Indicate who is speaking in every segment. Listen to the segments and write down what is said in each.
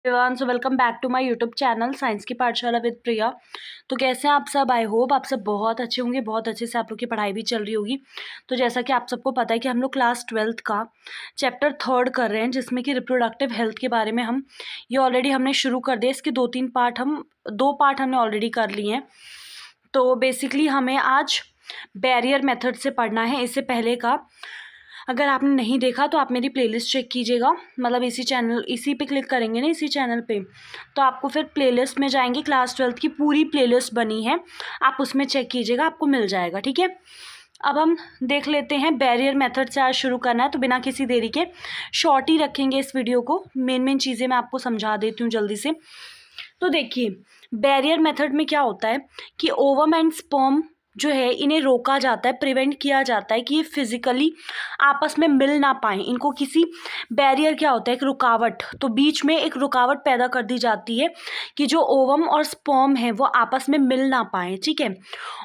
Speaker 1: Everyone, so welcome back to my YouTube channel science की पाठशाला with प्रिया। तो कैसे हैं आप सब? आई होप आप सब बहुत अच्छे होंगे, बहुत अच्छे से आप लोग की पढ़ाई भी चल रही होगी। तो जैसा कि आप सबको पता है कि हम लोग क्लास 12th का चैप्टर 3 कर रहे हैं, जिसमें कि रिप्रोडक्टिव हेल्थ के बारे में ये ऑलरेडी हमने शुरू कर दिया। इसके दो पार्ट हमने ऑलरेडी कर लिए हैं। तो बेसिकली हमें आज बैरियर मेथड से पढ़ना है। इससे पहले का अगर आपने नहीं देखा तो आप मेरी प्लेलिस्ट चेक कीजिएगा, मतलब इसी पे क्लिक करेंगे ना, इसी चैनल पे, तो आपको फिर प्लेलिस्ट में जाएंगे। क्लास 12th की पूरी प्लेलिस्ट बनी है, आप उसमें चेक कीजिएगा, आपको मिल जाएगा। ठीक है, अब हम देख लेते हैं। बैरियर मेथड से आज शुरू करना है, तो बिना किसी देरी के शॉर्ट ही रखेंगे इस वीडियो को। मेन चीज़ें मैं आपको समझा देती हूँ जल्दी से। तो देखिए, बैरियर मेथड में क्या होता है कि ओवम एंड स्पर्म जो है, इन्हें रोका जाता है, प्रिवेंट किया जाता है कि ये फिजिकली आपस में मिल ना पाएँ। इनको किसी बैरियर क्या होता है, एक रुकावट, तो बीच में एक रुकावट पैदा कर दी जाती है कि जो ओवम और स्पर्म है वो आपस में मिल ना पाएँ। ठीक है,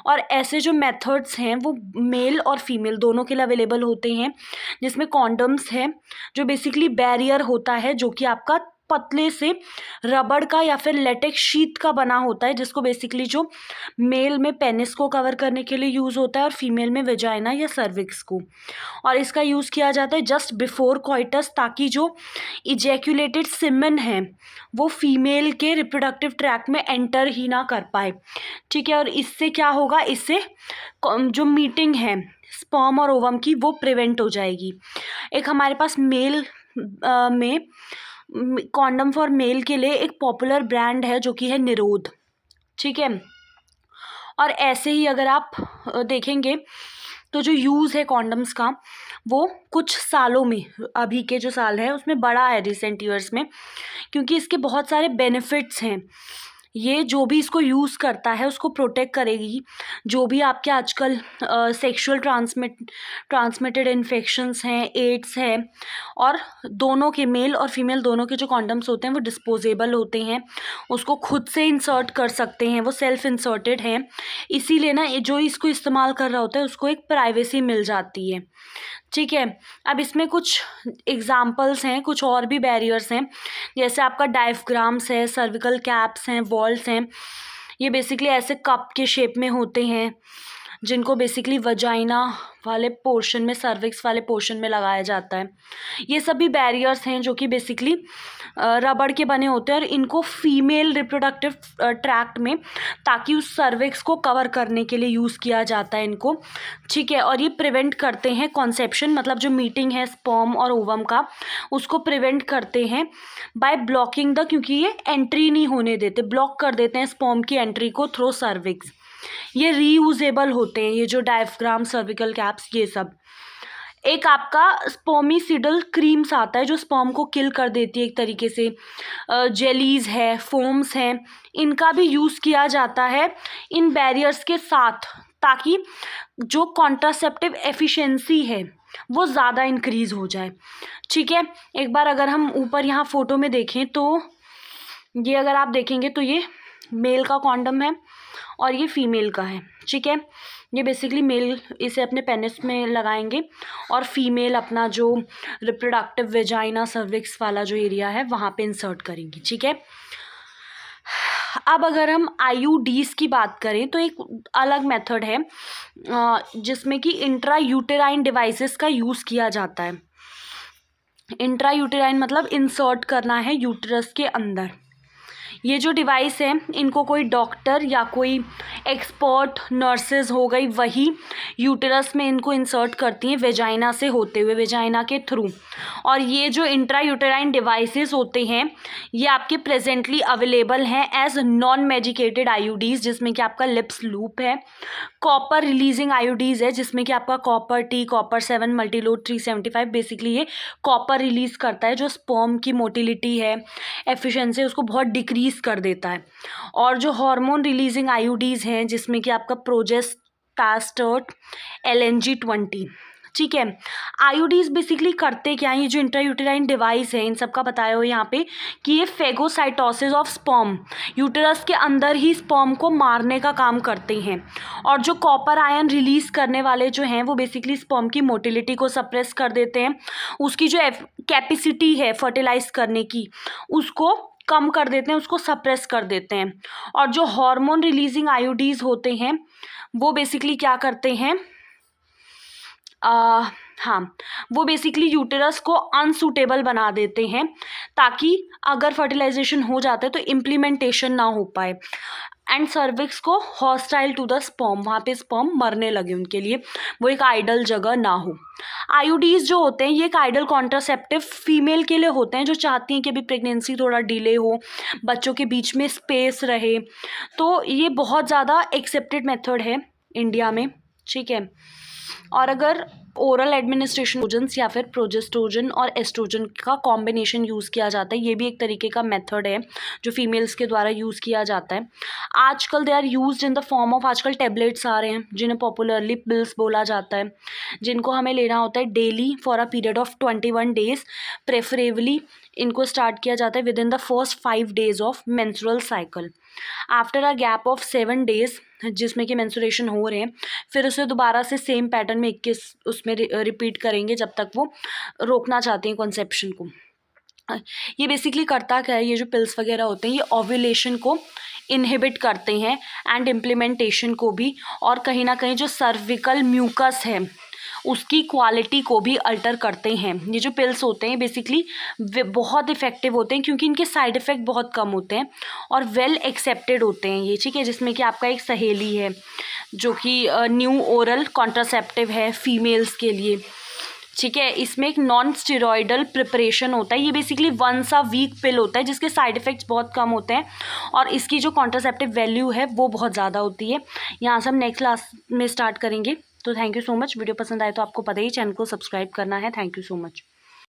Speaker 1: और ऐसे जो मेथड्स हैं वो मेल और फीमेल दोनों के लिए अवेलेबल होते हैं, जिसमें कॉन्डम्स है जो बेसिकली बैरियर होता है, जो कि आपका पतले से रबड़ का या फिर लेटेक्स शीट का बना होता है, जिसको बेसिकली जो मेल में पेनिस को कवर करने के लिए यूज़ होता है और फीमेल में वेजाइना या सर्विक्स को। और इसका यूज़ किया जाता है जस्ट बिफोर कॉइटस, ताकि जो इजैक्यूलेटेड सीमेन है वो फीमेल के रिप्रोडक्टिव ट्रैक्ट में एंटर ही ना कर पाए। ठीक है, और इससे क्या होगा, इससे जो मीटिंग है स्पर्म और ओवम की वो प्रिवेंट हो जाएगी। एक हमारे पास मेल में कॉन्डम फॉर मेल के लिए एक पॉपुलर ब्रांड है जो कि है निरोध। ठीक है, और ऐसे ही अगर आप देखेंगे तो जो यूज़ है कॉन्डम्स का वो कुछ सालों में, अभी के जो साल है उसमें बढ़ा है रिसेंट ईयर्स में, क्योंकि इसके बहुत सारे बेनिफिट्स हैं। ये जो भी इसको यूज़ करता है उसको प्रोटेक्ट करेगी। जो भी आपके आजकल सेक्सुअल ट्रांसमिटेड इन्फेक्शंस हैं, एड्स है, और दोनों के मेल और फीमेल दोनों के जो कॉन्डम्स होते हैं वो डिस्पोजेबल होते हैं, उसको खुद से इंसर्ट कर सकते हैं, वो सेल्फ इंसर्टेड हैं। इसीलिए ना जो इसको इस्तेमाल कर रहा होता है उसको एक प्राइवेसी मिल जाती है। ठीक है, अब इसमें कुछ एग्जाम्पल्स हैं, कुछ और भी बैरियर्स हैं, जैसे आपका डायफ्राम्स है, सर्विकल कैप्स हैं, वॉल्स हैं। ये बेसिकली ऐसे कप के शेप में होते हैं, जिनको बेसिकली वजाइना वाले पोर्शन में, सर्विक्स वाले पोर्शन में लगाया जाता है। ये सभी बैरियर्स हैं जो कि बेसिकली रबड़ के बने होते हैं, और इनको फीमेल रिप्रोडक्टिव ट्रैक्ट में, ताकि उस सर्विक्स को कवर करने के लिए यूज़ किया जाता है इनको। ठीक है, और ये प्रिवेंट करते हैं कॉन्सेप्शन, मतलब जो मीटिंग है स्पर्म और ओवम का, उसको प्रिवेंट करते हैं बाय ब्लॉकिंग क्योंकि ये एंट्री नहीं होने देते, ब्लॉक कर देते हैं स्पर्म की एंट्री को थ्रू सर्विक्स। ये रीयूजेबल होते हैं, ये जो डायफ्राम, सर्विकल कैप्स, ये सब। एक आपका स्पर्मिसिडल क्रीम्स आता है जो स्पर्म को किल कर देती है एक तरीके से। जेलीज है, फोम्स हैं, इनका भी यूज़ किया जाता है इन बैरियर्स के साथ, ताकि जो कॉन्ट्रासेप्टिव एफिशिएंसी है वो ज़्यादा इंक्रीज़ हो जाए। ठीक है, एक बार अगर हम ऊपर यहाँ फ़ोटो में देखें तो ये अगर आप देखेंगे तो ये मेल का कॉन्डम है और ये फीमेल का है। ठीक है, ये बेसिकली मेल इसे अपने पेनिस में लगाएंगे और फीमेल अपना जो रिप्रोडक्टिव वेजाइना सर्विक्स वाला जो एरिया है वहाँ पे इंसर्ट करेंगी। ठीक है, अब अगर हम आईयूडीज़ की बात करें तो एक अलग मेथड है जिसमें कि इंट्रा यूटेराइन डिवाइसेस का यूज़ किया जाता है। इंट्रा यूटेराइन मतलब इंसर्ट करना है यूटरस के अंदर। ये जो डिवाइस है इनको कोई डॉक्टर या कोई एक्सपर्ट नर्सेज हो गई, वही यूटेरस में इनको इंसर्ट करती हैं वेजाइना से होते हुए, वेजाइना के थ्रू। और ये जो इंट्रा यूटेराइन डिवाइसेस होते हैं ये आपके प्रेजेंटली अवेलेबल हैं एज नॉन मेडिकेटेड आईयूडीज़, जिसमें कि आपका लिप्स लूप है, कॉपर रिलीजिंग आईयूडीज़ है जिसमें कि आपका copper T, copper 7 Multiload 375, basically ये कॉपर रिलीज़ करता है, जो स्पर्म की मोटिलिटी है, एफिशिएंसी, उसको बहुत डिक्रीज़ कर देता है। और जो हार्मोन रिलीजिंग आईयूडीज़ हैं जिसमें कि आपका प्रोजेस्टास्टेट, LNG-20। ठीक है, आईयूडीज़ बेसिकली करते क्या हैं, ये जो इंट्रायूटेराइन डिवाइस है इन सब का बताया हो यहाँ पे कि ये फेगोसाइटोसिस ऑफ स्पर्म, यूटेरस के अंदर ही स्पर्म को मारने का काम करते हैं। और जो कॉपर आयन रिलीज़ करने वाले जो हैं वो बेसिकली स्पर्म की मोटिलिटी को सप्रेस कर देते हैं, उसकी जो कैपेसिटी है फर्टिलाइज करने की उसको कम कर देते हैं, उसको सप्रेस कर देते हैं। और जो हार्मोन रिलीजिंग आईओडीज होते हैं वो बेसिकली क्या करते हैं, हाँ, वो बेसिकली यूटेरस को अनसूटेबल बना देते हैं, ताकि अगर फर्टिलाइजेशन हो जाता है तो इम्प्लीमेंटेशन ना हो पाए। एंड सर्विक्स को हॉस्टाइल टू द स्पर्म, वहाँ पे स्पर्म मरने लगे उनके लिए, वो एक आइडल जगह ना हो। आईओडीज जो होते हैं ये एक आइडल कॉन्ट्रासेप्टिव फीमेल के लिए होते हैं जो चाहती हैं कि अभी प्रेगनेंसी थोड़ा डिले हो, बच्चों के बीच में स्पेस रहे। तो ये बहुत ज़्यादा एक्सेप्टेड मेथड है इंडिया में, ठीक है। और अगर ओरल एडमिनिस्ट्रेशन या फिर प्रोजेस्ट्रोजन और एस्ट्रोजन का कॉम्बिनेशन यूज़ किया जाता है, ये भी एक तरीके का मेथड है जो फीमेल्स के द्वारा यूज़ किया जाता है। आजकल they are used in the form of, आजकल टेबलेट्स आ रहे हैं जिन्हें पॉपुलरली पिल्स बोला जाता है, जिनको हमें लेना होता है daily for a period of 21 days. Preferably इनको स्टार्ट किया जाता है with in the first 5 days of menstrual cycle. After a gap of 7 days जिसमें कि मेंस्ट्रुएशन हो रहे हैं, फिर उसे दोबारा से सेम पैटर्न में 21 उसमें रिपीट करेंगे जब तक वो रोकना चाहते हैं कॉन्सेप्शन को। ये बेसिकली करता क्या है, ये जो पिल्स वगैरह होते हैं ये ओव्यूलेशन को इनहिबिट करते हैं एंड इम्प्लीमेंटेशन को भी, और कहीं ना कहीं जो सर्विकल म्यूकस है उसकी क्वालिटी को भी अल्टर करते हैं। ये जो पिल्स होते हैं बेसिकली बहुत इफ़ेक्टिव होते हैं क्योंकि इनके साइड इफ़ेक्ट बहुत कम होते हैं और वेल एक्सेप्टेड होते हैं ये, ठीक है। जिसमें कि आपका एक सहेली है जो कि न्यू ओरल कॉन्ट्रासेप्टिव है फीमेल्स के लिए, ठीक है। इसमें एक नॉन स्टेरॉयडल प्रिपरेशन होता है, ये basically once a week pill होता है जिसके साइड इफ़ेक्ट्स बहुत कम होते हैं और इसकी जो कॉन्ट्रासेप्टिव वैल्यू है वो बहुत ज़्यादा होती है। यहाँ से हम नेक्स्ट क्लास में स्टार्ट करेंगे। तो thank you so much. Video पसंद आए तो आपको पता ही, चैनल को सब्सक्राइब करना है। Thank you so much.